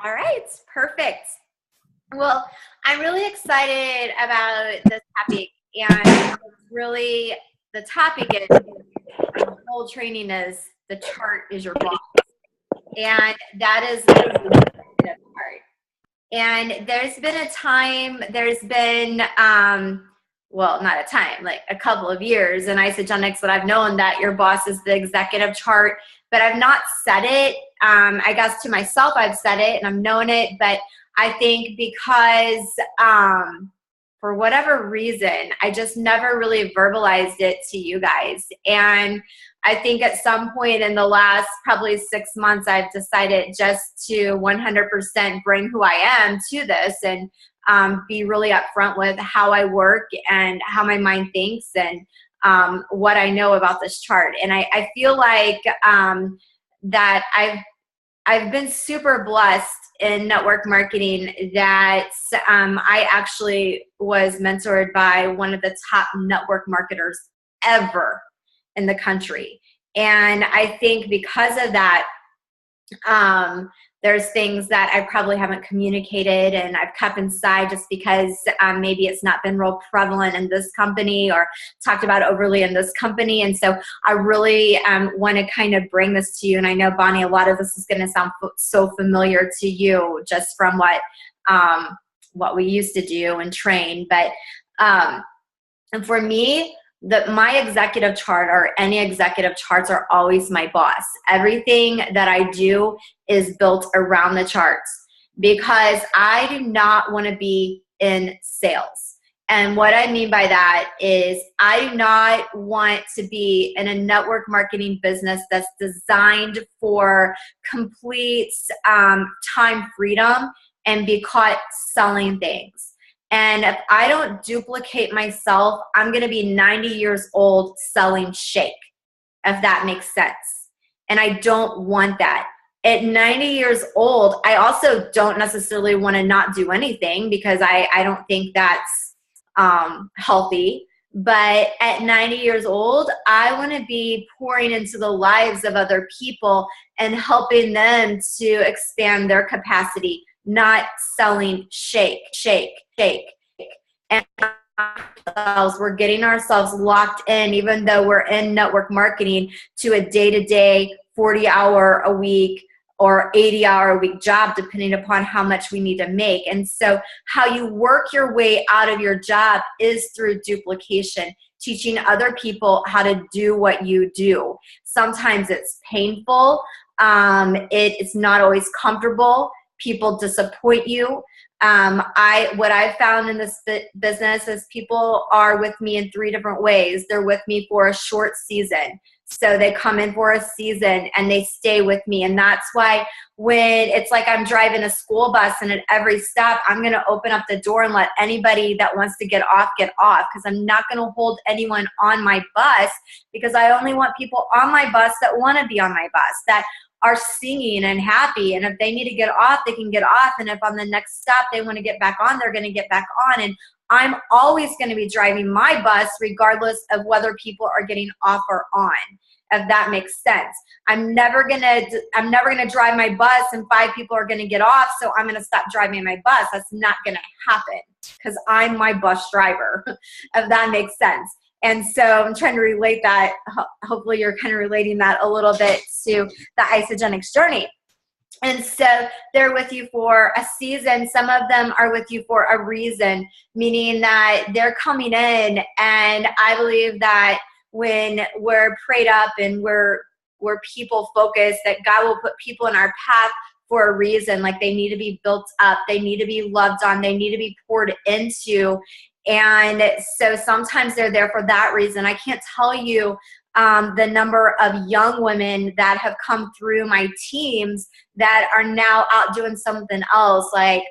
All right, perfect. Well, I'm really excited about this topic, and it's really the topic is the whole training is the chart is your boss, and that is the part. And there's been, well, not a time, like a couple of years in Isogenics that I've known that your boss is the executive chart, but I've not said it. I guess to myself, I've said it and I've known it, but I think because for whatever reason, I just never really verbalized it to you guys. And I think at some point in the last probably 6 months, I've decided just to 100% bring who I am to this and be really upfront with how I work and how my mind thinks and what I know about this chart. And I feel like that I've been super blessed in network marketing that I actually was mentored by one of the top network marketers ever in the country. And I think because of that, there's things that I probably haven't communicated and I've kept inside just because maybe it's not been real prevalent in this company or talked about overly in this company. And so I really want to kind of bring this to you. And I know, Bonnie, a lot of this is going to sound so familiar to you just from what we used to do and train. But and for me, my executive chart or any executive charts are always my boss. Everything that I do is built around the charts because I do not want to be in sales. And what I mean by that is I do not want to be in a network marketing business that's designed for complete time freedom and be caught selling things. And if I don't duplicate myself, I'm going to be 90 years old selling shake, if that makes sense. And I don't want that. At 90 years old, I also don't necessarily want to not do anything because I don't think that's healthy. But at 90 years old, I want to be pouring into the lives of other people and helping them to expand their capacity, not selling shake. And we're getting ourselves locked in, even though we're in network marketing, to a day-to-day 40-hour-a-week or 80-hour-a-week job, depending upon how much we need to make. And so how you work your way out of your job is through duplication, teaching other people how to do what you do. Sometimes it's painful. It's not always comfortable. People disappoint you. What I've found in this business is people are with me in 3 different ways. They're with me for a short season. So they come in for a season and they stay with me. And that's why when it's like I'm driving a school bus and at every stop, I'm going to open up the door and let anybody that wants to get off, because I'm not going to hold anyone on my bus because I only want people on my bus that want to be on my bus, that are singing and happy. And if they need to get off, they can get off. And if on the next stop they want to get back on, they're going to get back on. And I'm always going to be driving my bus regardless of whether people are getting off or on, if that makes sense. I'm never going to drive my bus and 5 people are going to get off, so I'm going to stop driving my bus. That's not going to happen because I'm my bus driver, if that makes sense. And so I'm trying to relate that. Hopefully you're kind of relating that a little bit to the Isogenics journey. And so they're with you for a season. Some of them are with you for a reason, meaning that they're coming in. And I believe that when we're prayed up and we're people focused, that God will put people in our path for a reason. Like they need to be built up. They need to be loved on. They need to be poured into. And so sometimes they're there for that reason. I can't tell you the number of young women that have come through my teams that are now out doing something else, like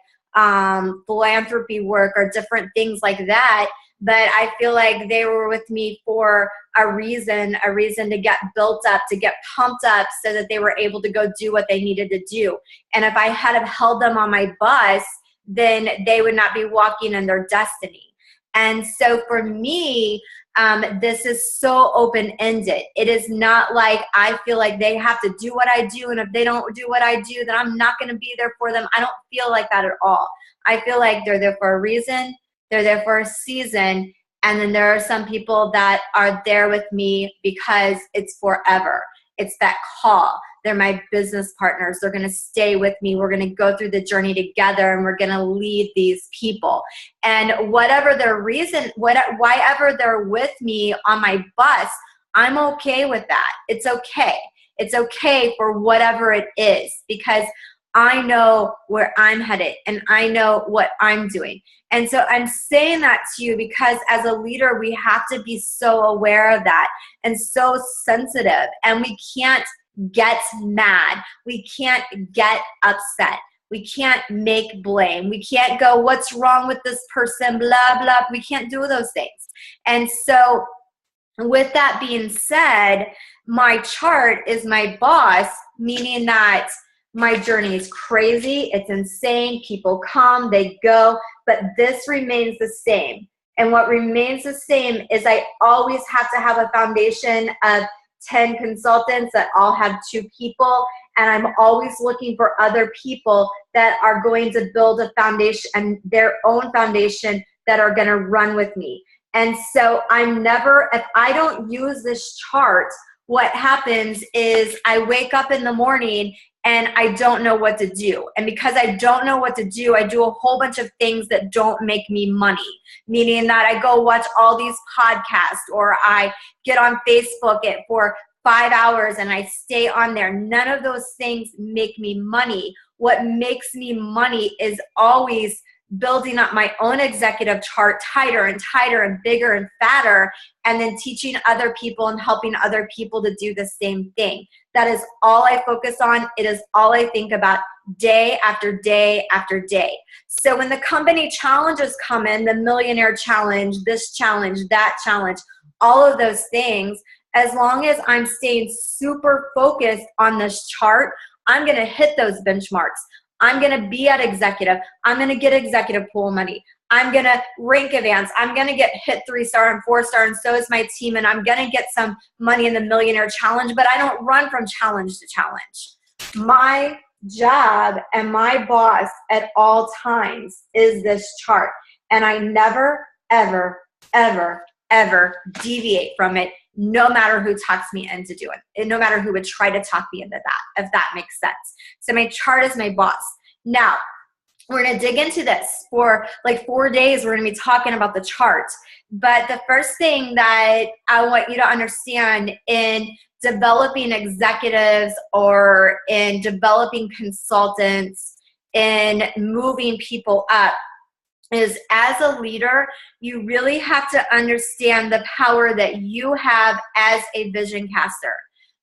philanthropy work or different things like that. But I feel like they were with me for a reason to get built up, to get pumped up so that they were able to go do what they needed to do. And if I had have held them on my bus, then they would not be walking in their destiny. And so for me, this is so open-ended. It is not like I feel like they have to do what I do, and if they don't do what I do, then I'm not going to be there for them. I don't feel like that at all. I feel like they're there for a reason, they're there for a season, and then there are some people that are there with me because it's forever. It's that call. They're my business partners. They're going to stay with me. We're going to go through the journey together, and we're going to lead these people. And whatever their reason, whyever they're with me on my bus, I'm okay with that. It's okay. It's okay for whatever it is, because I know where I'm headed and I know what I'm doing. And so I'm saying that to you because as a leader, we have to be so aware of that and so sensitive, and we can't get mad. We can't get upset. We can't make blame. We can't go, what's wrong with this person, blah, blah. We can't do those things. And so with that being said, my chart is my boss, meaning that my journey is crazy. It's insane. People come, they go, but this remains the same. And what remains the same is I always have to have a foundation of 10 consultants that all have 2 people, and I'm always looking for other people that are going to build a foundation and their own foundation that are going to run with me. And so I'm never, if I don't use this chart, what happens is I wake up in the morning and I don't know what to do. And because I don't know what to do, I do a whole bunch of things that don't make me money, meaning that I go watch all these podcasts, or I get on Facebook for 5 hours and I stay on there. None of those things make me money. What makes me money is always building up my own executive chart tighter and tighter and bigger and fatter, and then teaching other people and helping other people to do the same thing. That is all I focus on. It is all I think about day after day after day. So when the company challenges come in, the millionaire challenge, this challenge, that challenge, all of those things, as long as I'm staying super focused on this chart, I'm going to hit those benchmarks. I'm going to be at executive. I'm going to get executive pool money. I'm going to rank advance. I'm going to get hit 3-star and 4-star, and so is my team, and I'm going to get some money in the millionaire challenge, but I don't run from challenge to challenge. My job and my boss at all times is this chart, and I never, ever, ever, ever deviate from it, no matter who talks me into doing it, and no matter who would try to talk me into that, if that makes sense. So my chart is my boss. Now, we're going to dig into this for like 4 days. We're going to be talking about the chart. But the first thing that I want you to understand in developing executives or in developing consultants, in moving people up, is as a leader, you really have to understand the power that you have as a vision caster,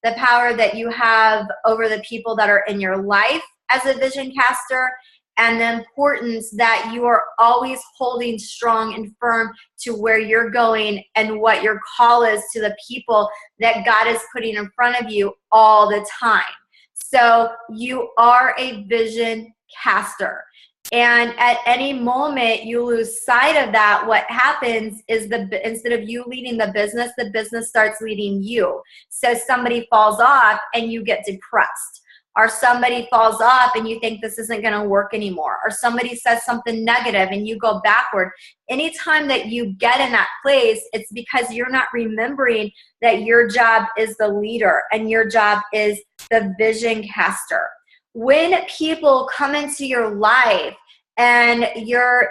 the power that you have over the people that are in your life as a vision caster, and the importance that you are always holding strong and firm to where you're going and what your call is to the people that God is putting in front of you all the time. So you are a vision caster. And at any moment you lose sight of that, what happens is instead of you leading the business starts leading you. So somebody falls off and you get depressed. Or somebody falls off and you think this isn't going to work anymore. Or somebody says something negative and you go backward. Anytime that you get in that place, it's because you're not remembering that your job is the leader and your job is the vision caster. When people come into your life and you're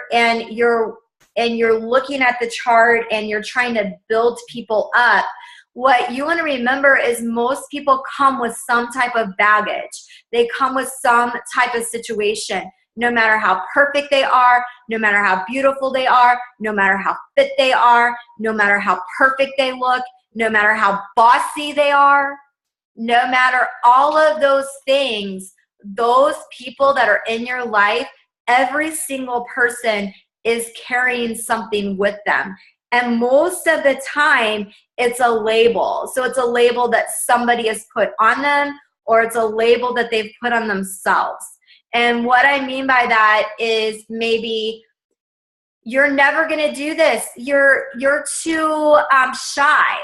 looking at the chart and you're trying to build people up, what you want to remember is most people come with some type of baggage. They come with some type of situation. No matter how perfect they are, no matter how beautiful they are, no matter how fit they are, no matter how perfect they look, no matter how bossy they are, no matter all of those things, those people that are in your life, every single person is carrying something with them. And most of the time, it's a label. So it's a label that somebody has put on them, or it's a label that they've put on themselves. And what I mean by that is maybe You're never going to do this. You're too shy,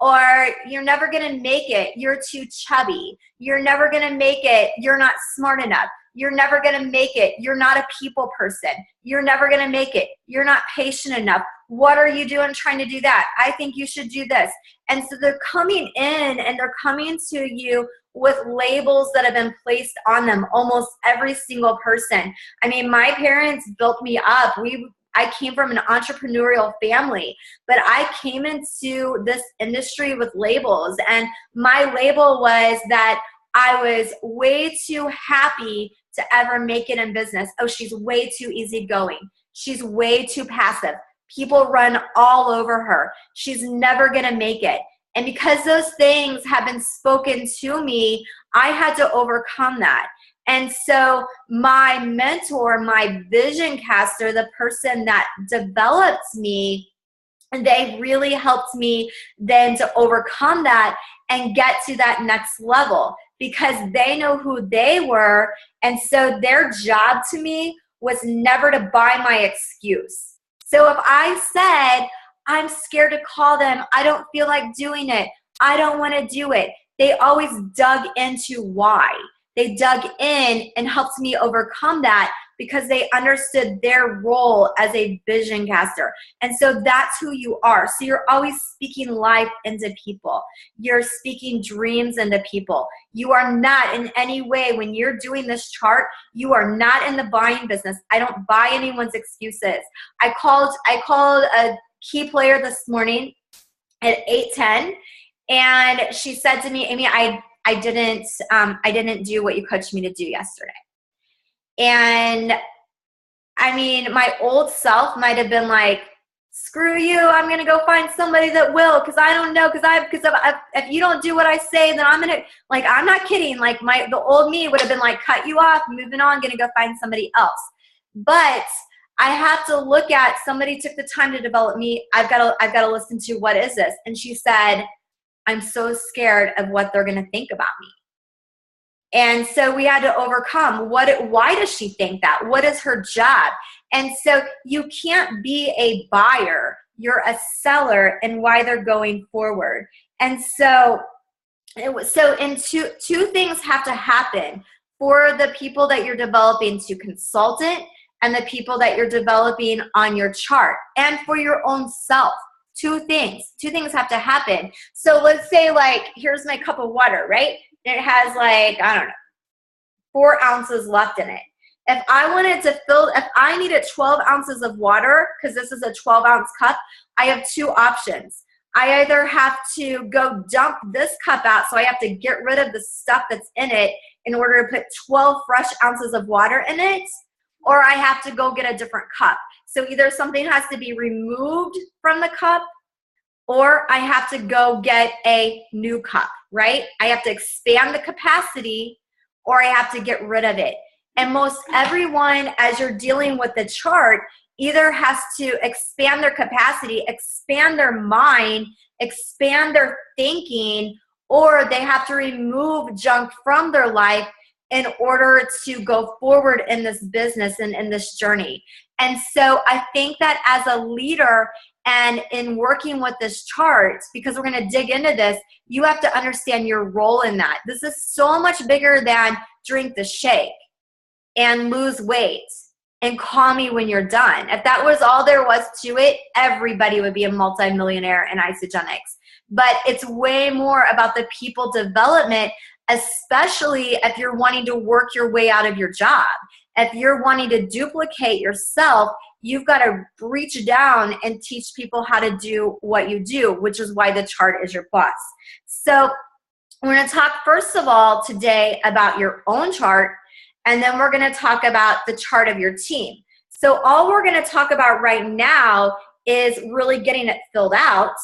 or you're never going to make it. You're too chubby. You're never going to make it. You're not smart enough. You're never going to make it. You're not a people person. You're never going to make it. You're not patient enough. What are you doing trying to do that? I think you should do this. And so they're coming in and they're coming to you with labels that have been placed on them, almost every single person. I mean, my parents built me up. I came from an entrepreneurial family, but I came into this industry with labels, and my label was that I was way too happy to ever make it in business. Oh, she's way too easygoing. She's way too passive. People run all over her. She's never going to make it. And because those things have been spoken to me, I had to overcome that. And so my mentor, my vision caster, the person that developed me, they really helped me then to overcome that and get to that next level, because they know who they were. And so their job to me was never to buy my excuse. So if I said, I'm scared to call them, I don't feel like doing it, I don't want to do it, they always dug into why. They dug in and helped me overcome that, because they understood their role as a vision caster. And so that's who you are. So you're always speaking life into people. You're speaking dreams into people. You are not in any way, when you're doing this chart, you are not in the buying business. I don't buy anyone's excuses. I called a key player this morning at 8:10, and she said to me, Amy, I didn't do what you coached me to do yesterday. And I mean, my old self might have been like, screw you, I'm going to go find somebody that will, because I don't know, because if you don't do what I say, then I'm going to, like, I'm not kidding. Like the old me would have been like, cut you off, moving on, going to go find somebody else. But I have to look at, somebody took the time to develop me. I've got to listen to, what is this? And she said, I'm so scared of what they're going to think about me. And so we had to overcome, why does she think that? What is her job? And so you can't be a buyer. You're a seller, and why they're going forward. And so two things have to happen for the people that you're developing to consultant, and the people that you're developing on your chart, and for your own self. Two things have to happen. So let's say, like, here's my cup of water, right? It has, like, I don't know, 4 ounces left in it. If I needed 12 ounces of water, because this is a 12-ounce cup, I have 2 options. I either have to go dump this cup out, so I have to get rid of the stuff that's in it in order to put 12 fresh ounces of water in it, or I have to go get a different cup. So either something has to be removed from the cup, or I have to go get a new cup, right? I have to expand the capacity, or I have to get rid of it. And most everyone, as you're dealing with the chart, either has to expand their capacity, expand their mind, expand their thinking, or they have to remove junk from their life in order to go forward in this business and in this journey. And so I think that as a leader, and in working with this chart, because we're going to dig into this, you have to understand your role in that. This is so much bigger than drink the shake and lose weight and call me when you're done. If that was all there was to it, everybody would be a multimillionaire in Isogenics. But it's way more about the people development, especially if you're wanting to work your way out of your job. If you're wanting to duplicate yourself, you've got to reach down and teach people how to do what you do, which is why the chart is your boss. So we're going to talk, first of all, today about your own chart, and then we're going to talk about the chart of your team. So all we're going to talk about right now is really getting it filled out,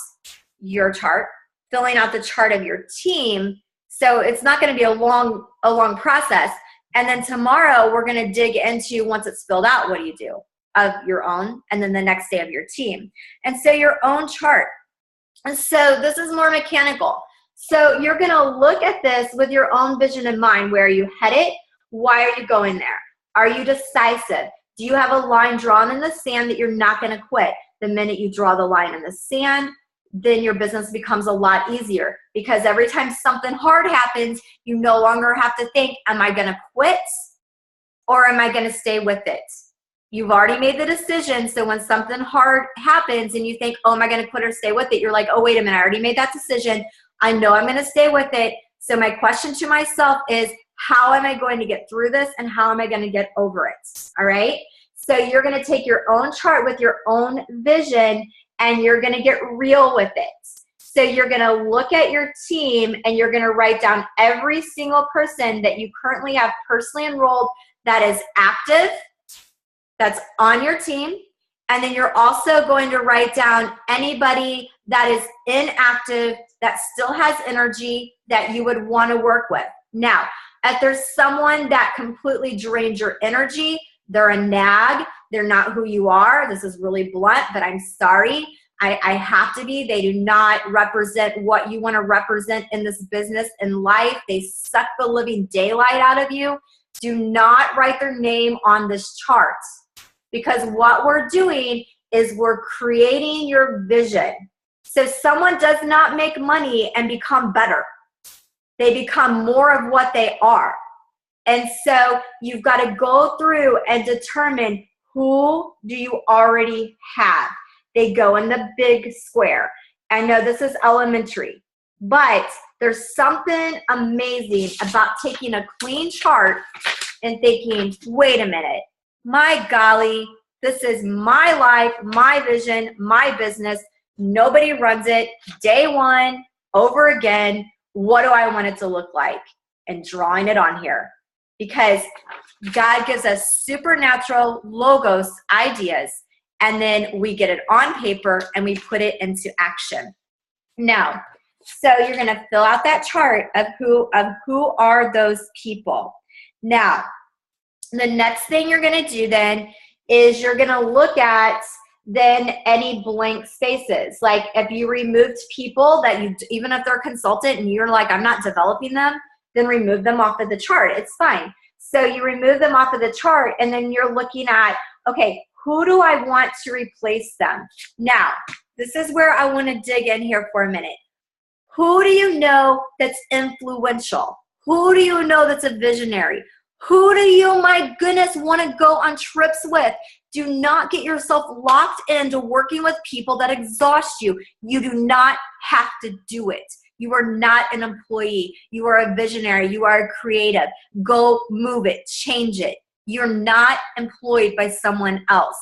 your chart, filling out the chart of your team. So it's not going to be a long process. And then tomorrow we're going to dig into, once it's filled out, what do you do of your own, and then the next day of your team. And so your own chart. And so this is more mechanical. So you're going to look at this with your own vision in mind. Where are you headed? Why are you going there? Are you decisive? Do you have a line drawn in the sand that you're not going to quit? The minute you draw the line in the sand, then your business becomes a lot easier, because every time something hard happens, you no longer have to think, am I going to quit or am I going to stay with it? You've already made the decision. So when something hard happens and you think, oh, am I going to quit or stay with it? You're like, oh, wait a minute, I already made that decision. I know I'm going to stay with it. So my question to myself is, how am I going to get through this and how am I going to get over it? All right. So you're going to take your own chart with your own vision and you're going to get real with it. So you're going to look at your team and you're going to write down every single person that you currently have personally enrolled that is active, that's on your team. And then you're also going to write down anybody that is inactive, that still has energy, that you would want to work with. Now, if there's someone that completely drains your energy, they're a nag, they're not who you are. This is really blunt, but I'm sorry. I have to be. They do not represent what you want to represent in this business and life. They suck the living daylight out of you. Do not write their name on this chart, because what we're doing is we're creating your vision. So someone does not make money and become better. They become more of what they are. And so you've got to go through and determine, who do you already have? They go in the big square. I know this is elementary, but there's something amazing about taking a clean chart and thinking, wait a minute, my golly, this is my life, my vision, my business. Nobody runs it. Day one, over again. What do I want it to look like? And drawing it on here. Because God gives us supernatural logos ideas, and then we get it on paper and we put it into action. Now, so you're going to fill out that chart of who are those people. Now, the next thing you're going to do then is you're going to look at then any blank spaces. Like if you removed people that you, even if they're a consultant and you're like, I'm not developing them, then remove them off of the chart. It's fine. So you remove them off of the chart and then you're looking at, okay, who do I want to replace them? Now, this is where I want to dig in here for a minute. Who do you know that's influential? Who do you know that's a visionary? Who do you, my goodness, want to go on trips with? Do not get yourself locked into working with people that exhaust you. You do not have to do it. You are not an employee. You are a visionary. You are a creative. Go move it. Change it. You're not employed by someone else.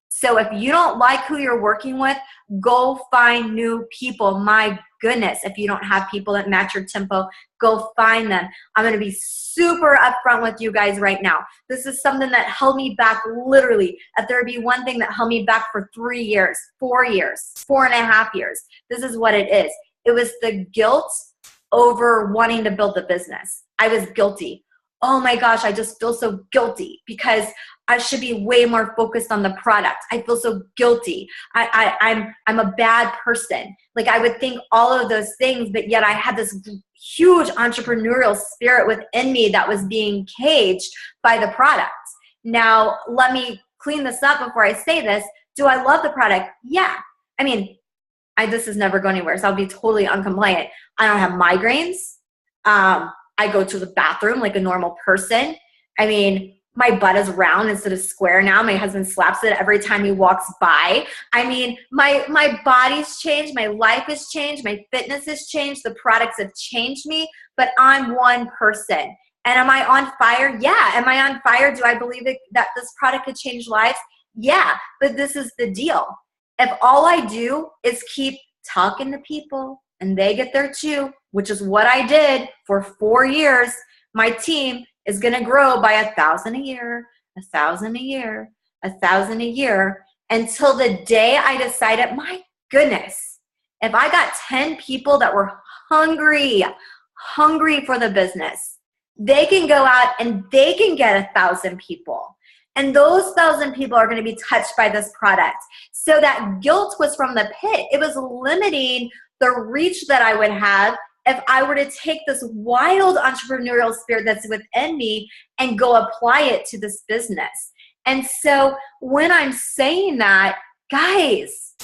So if you don't like who you're working with, go find new people. My goodness, if you don't have people that match your tempo, go find them. I'm going to be super upfront with you guys right now. This is something that held me back literally. If there would be one thing that held me back for 3 years, 4 years, 4.5 years, this is what it is. It was the guilt over wanting to build the business. I was guilty. Oh my gosh, I just feel so guilty because I should be way more focused on the product. I feel so guilty. I'm a bad person. Like I would think all of those things, but yet I had this huge entrepreneurial spirit within me that was being caged by the product. Now, let me clean this up before I say this. Do I love the product? Yeah. I mean, this is never going anywhere, so I'll be totally uncompliant. I don't have migraines. I go to the bathroom like a normal person. I mean, my butt is round instead of square now. My husband slaps it every time he walks by. I mean, my body's changed. My life has changed. My fitness has changed. The products have changed me, but I'm one person. And am I on fire? Yeah. Am I on fire? Do I believe that this product could change lives? Yeah. But this is the deal. If all I do is keep talking to people and they get there too, which is what I did for 4 years, my team is going to grow by 1,000 a year, 1,000 a year, 1,000 a year, until the day I decided, my goodness, if I got 10 people that were hungry for the business, they can go out and they can get 1,000 people. And those 1,000 people are going to be touched by this product. So that guilt was from the pit. It was limiting the reach that I would have if I were to take this wild entrepreneurial spirit that's within me and go apply it to this business. And so when I'm saying that, guys,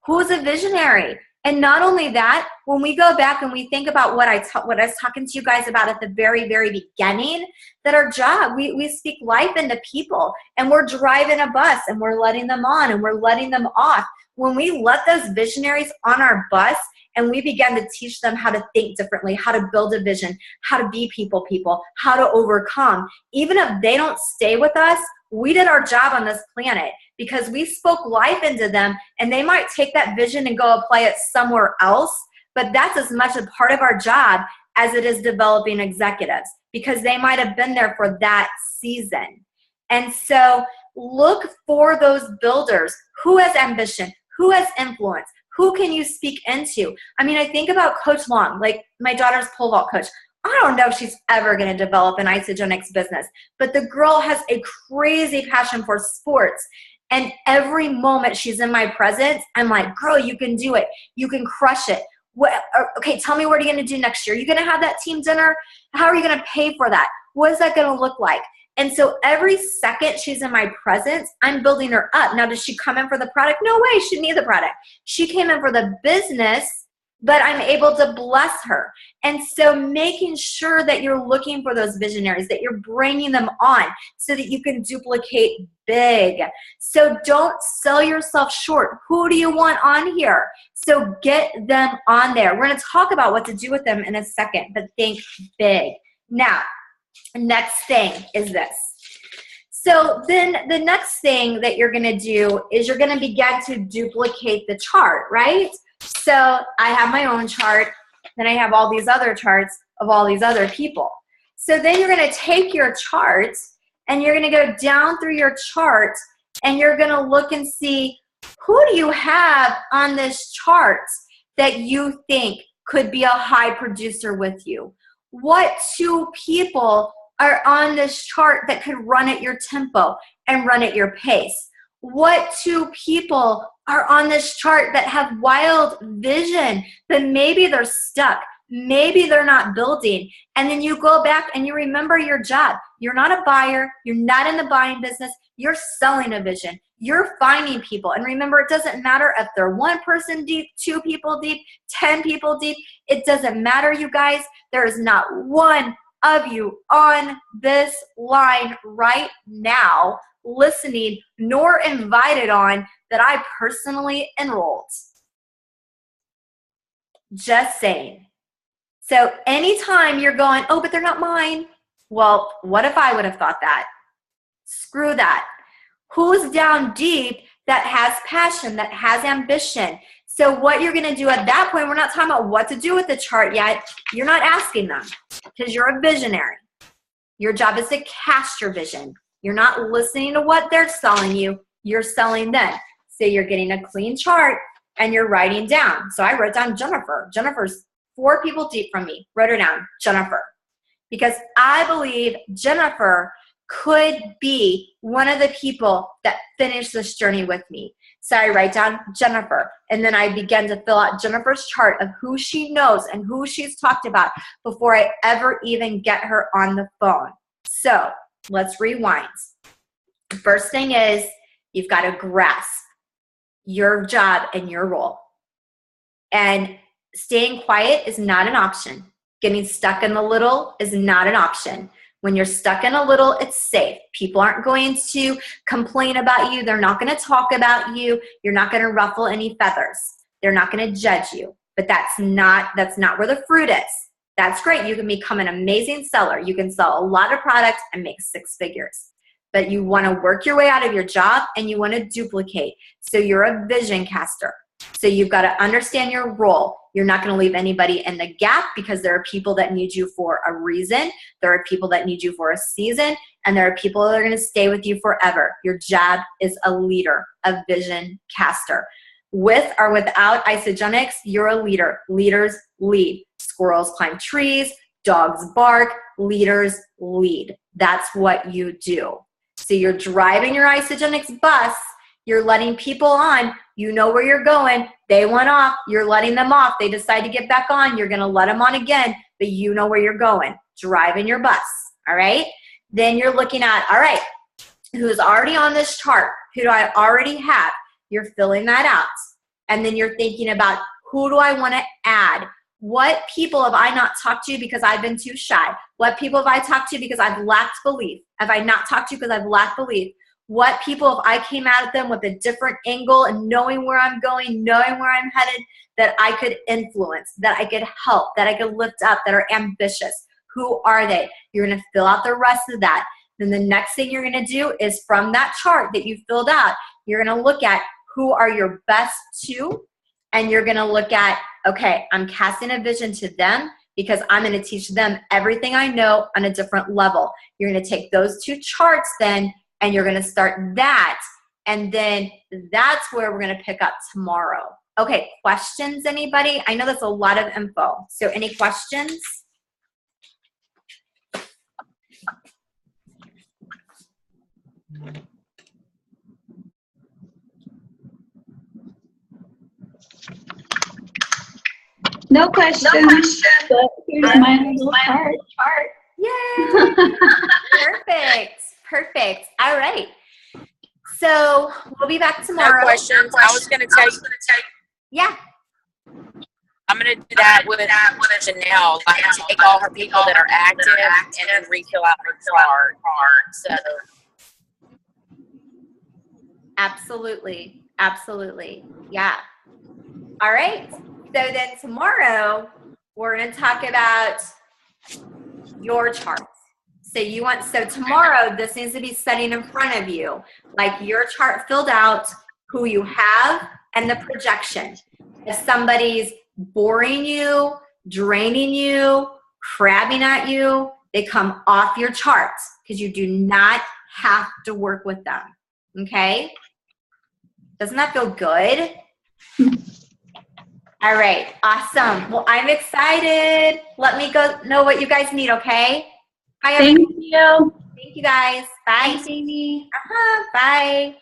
who's a visionary? And not only that, when we go back and we think about what I was talking to you guys about at the very, very beginning, that our job, we speak life into people, and we're driving a bus and we're letting them on and we're letting them off. When we let those visionaries on our bus and we begin to teach them how to think differently, how to build a vision, how to be people, how to overcome, even if they don't stay with us, we did our job on this planet, because we spoke life into them, and they might take that vision and go apply it somewhere else, but that's as much a part of our job as it is developing executives, because they might have been there for that season. And so look for those builders. Who has ambition? Who has influence? Who can you speak into? I mean, I think about Coach Long, like my daughter's pole vault coach. I don't know if she's ever going to develop an Isagenix business, but the girl has a crazy passion for sports. And every moment she's in my presence, I'm like, girl, you can do it. You can crush it. Okay, tell me, what are you going to do next year? Are you going to have that team dinner? How are you going to pay for that? What is that going to look like? And so every second she's in my presence, I'm building her up. Now, does she come in for the product? No way, she didn't need the product. She came in for the business, but I'm able to bless her. And so making sure that you're looking for those visionaries, that you're bringing them on so that you can duplicate big. So don't sell yourself short. Who do you want on here? So get them on there. We're going to talk about what to do with them in a second, but think big. Now, next thing is this. So then the next thing that you're going to do is you're going to begin to duplicate the chart, right? So I have my own chart, then I have all these other charts of all these other people. So then you're going to take your charts and you're going to go down through your chart and you're going to look and see, who do you have on this chart that you think could be a high producer with you? What two people are on this chart that could run at your tempo and run at your pace? What two people are on this chart that have wild vision, but maybe they're stuck, maybe they're not building? And then you go back and you remember your job. You're not a buyer, you're not in the buying business, you're selling a vision. You're finding people. And remember, it doesn't matter if they're one person deep, two people deep, 10 people deep. It doesn't matter, you guys. There is not one of you on this line right now listening nor invited on that I personally enrolled. Just saying. So anytime you're going, oh, but they're not mine. Well, what if I would have thought that? Screw that. Who's down deep that has passion, that has ambition? So what you're going to do at that point, we're not talking about what to do with the chart yet. You're not asking them because you're a visionary. Your job is to cast your vision. You're not listening to what they're selling you. You're selling them. So you're getting a clean chart and you're writing down. So I wrote down Jennifer. Jennifer's 4 people deep from me. Wrote her down, Jennifer. Because I believe Jennifer could be one of the people that finish this journey with me. So I write down Jennifer, and then I begin to fill out Jennifer's chart of who she knows and who she's talked about before I ever even get her on the phone. So let's rewind. The first thing is you've got to grasp your job and your role. And staying quiet is not an option. Getting stuck in the little is not an option. When you're stuck in a little, it's safe. People aren't going to complain about you. They're not going to talk about you. You're not going to ruffle any feathers. They're not going to judge you. But that's not where the fruit is. That's great. You can become an amazing seller. You can sell a lot of products and make 6 figures. But you want to work your way out of your job and you want to duplicate. So you're a vision caster. So you've got to understand your role. You're not going to leave anybody in the gap because there are people that need you for a reason. There are people that need you for a season. And there are people that are going to stay with you forever. Your job is a leader, a vision caster. With or without Isagenix, you're a leader. Leaders lead. Squirrels climb trees. Dogs bark. Leaders lead. That's what you do. So you're driving your Isagenix bus. You're letting people on. You know where you're going. They went off. You're letting them off. They decide to get back on. You're going to let them on again, but you know where you're going. Driving your bus, all right? Then you're looking at, all right, who's already on this chart? Who do I already have? You're filling that out. And then you're thinking about, who do I want to add? What people have I not talked to because I've been too shy? What people have I talked to because I've lacked belief? Have I not talked to because I've lacked belief? What people have I came at them with a different angle and knowing where I'm going, knowing where I'm headed, that I could influence, that I could help, that I could lift up, that are ambitious? Who are they? You're going to fill out the rest of that. Then the next thing you're going to do is, from that chart that you filled out, you're going to look at who are your best two, and you're going to look at, okay, I'm casting a vision to them because I'm going to teach them everything I know on a different level. You're going to take those two charts then, and you're going to start that, and then that's where we're going to pick up tomorrow. Okay, questions, anybody? I know that's a lot of info. So any questions? No questions. But here's my little chart. Yay! Perfect. Perfect. All right. So we'll be back tomorrow. No questions. I was going to tell you. Yeah. I'm going to do that with Janelle. Like, take all her people that are active and then refill out her chart. So. Absolutely. Absolutely. Yeah. All right. So then tomorrow we're going to talk about your charts. So tomorrow this needs to be sitting in front of you, like your chart filled out, who you have, and the projection. If somebody's boring you, draining you, crabbing at you, they come off your charts because you do not have to work with them. Okay? Doesn't that feel good? All right, awesome. Well, I'm excited. Let me go know what you guys need, okay? Bye, everyone. Thank you. Thank you, guys. Bye. Thanks, Amy. Bye.